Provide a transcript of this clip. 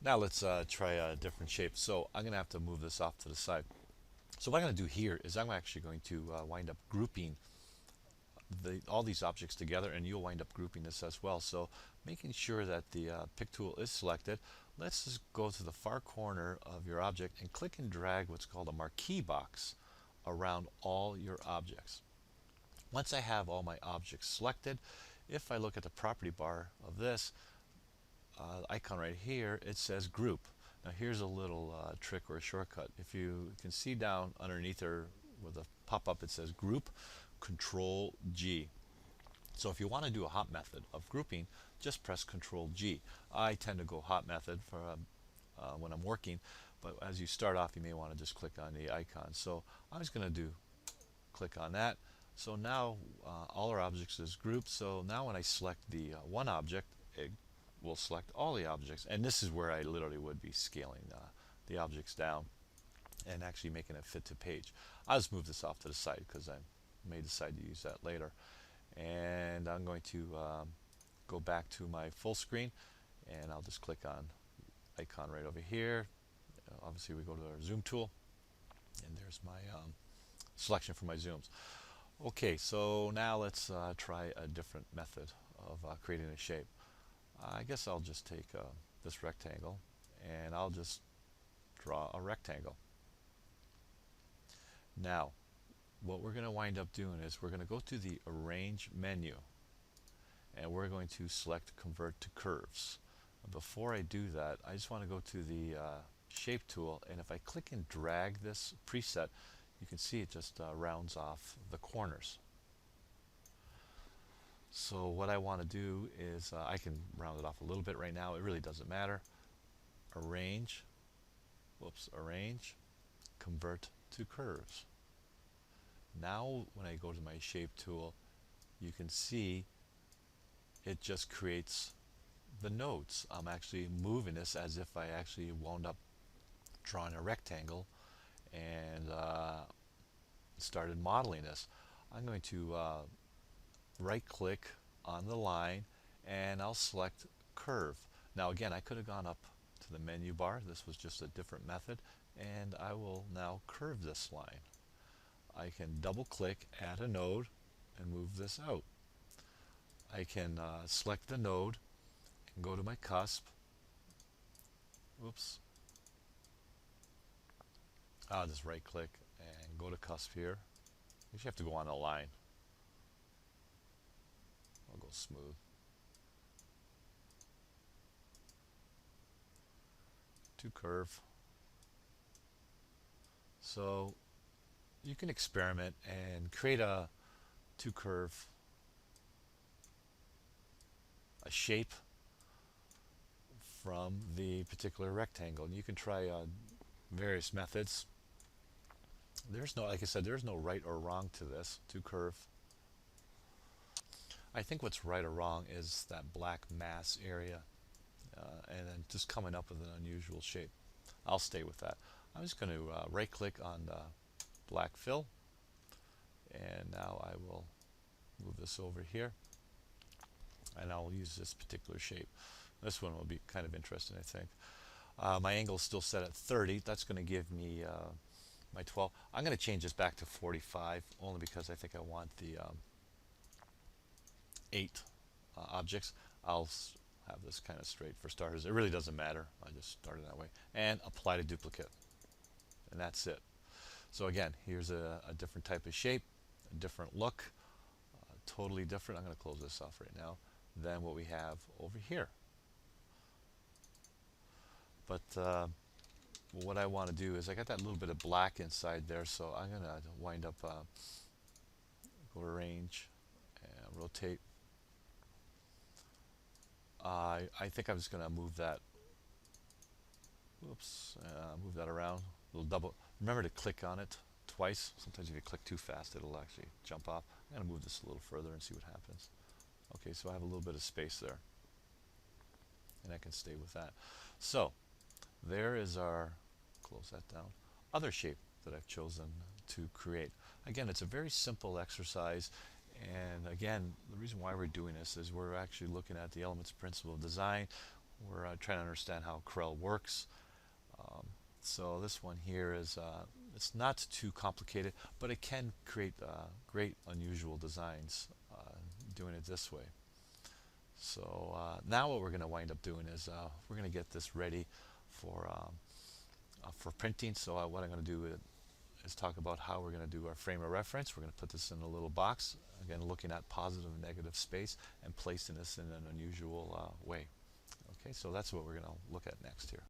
Now let's try a different shape. So I'm going to have to move this off to the side. So what I'm going to do here is I'm actually going to wind up grouping all these objects together, and you'll wind up grouping this as well. So making sure that the pick tool is selected, let's just go to the far corner of your object and click and drag what's called a marquee box around all your objects. Once I have all my objects selected, if I look at the property bar of this icon right here, it says group. Now here's a little trick or a shortcut. If you can see down underneath there with a pop-up, it says group, Control G. So if you want to do a hot method of grouping, just press Control G. I tend to go hot method for when I'm working, but as you start off, you may want to just click on the icon. So I'm just going to do click on that. So now all our objects is grouped. So now when I select the one object, it will select all the objects. And this is where I literally would be scaling the objects down and actually making it fit to page. I'll just move this off to the side because I may decide to use that later. And I'm going to go back to my full screen, and I'll just click on icon right over here. Obviously we go to our zoom tool, and there's my selection for my zooms. Okay, so now let's try a different method of creating a shape. I guess I'll just take this rectangle, and I'll just draw a rectangle. Now what we're going to wind up doing is we're going to go to the Arrange menu, and we're going to select Convert to Curves. Before I do that, I just want to go to the Shape tool, and if I click and drag this preset, you can see it just rounds off the corners. So what I want to do is I can round it off a little bit right now. It really doesn't matter. Arrange, Arrange, Convert to Curves. Now when I go to my Shape tool, you can see it just creates the nodes. I'm actually moving this as if I actually wound up drawing a rectangle and started modeling this. I'm going to right click on the line, and I'll select curve. Now again, I could have gone up to the menu bar. This was just a different method, and I will now curve this line. I can double click, add a node, and move this out. I can select the node and go to my cusp. Oops. I'll just right click and go to cusp here. You have to go on a line. I'll go smooth. To curve. So you can experiment and create to curve a shape from the particular rectangle. And you can try various methods. There's no, like I said, there's no right or wrong to this, to curve. I think what's right or wrong is that black mass area, and then just coming up with an unusual shape. I'll stay with that. I'm just going to right click on the black fill, and now I will move this over here, and I'll use this particular shape. This one will be kind of interesting, I think. My angle is still set at 30. That's going to give me my 12. I'm going to change this back to 45 only because I think I want the 8 objects. I'll have this kind of straight for starters. It really doesn't matter. I just started that way. And apply to duplicate. And that's it. So again, here's a different type of shape, a different look, totally different. I'm going to close this off right now than what we have over here. But what I want to do is I got that little bit of black inside there, so I'm going to wind up go to Arrange and rotate. I think I'm just going to move that. Whoops, move that around. A little double. Remember to click on it twice. Sometimes if you click too fast, it'll actually jump off. I'm going to move this a little further and see what happens. Okay, so I have a little bit of space there, and I can stay with that. So there is our, close that down, other shape that I've chosen to create. Again, it's a very simple exercise, and again, the reason why we're doing this is we're actually looking at the elements principle of design. We're trying to understand how Corel works. Um, so this one here is it's not too complicated, but it can create great unusual designs doing it this way. So now what we're going to wind up doing is we're going to get this ready for printing. So what I'm going to do is talk about how we're going to do our frame of reference. We're going to put this in a little box, again looking at positive and negative space and placing this in an unusual way. Okay, so that's what we're going to look at next here.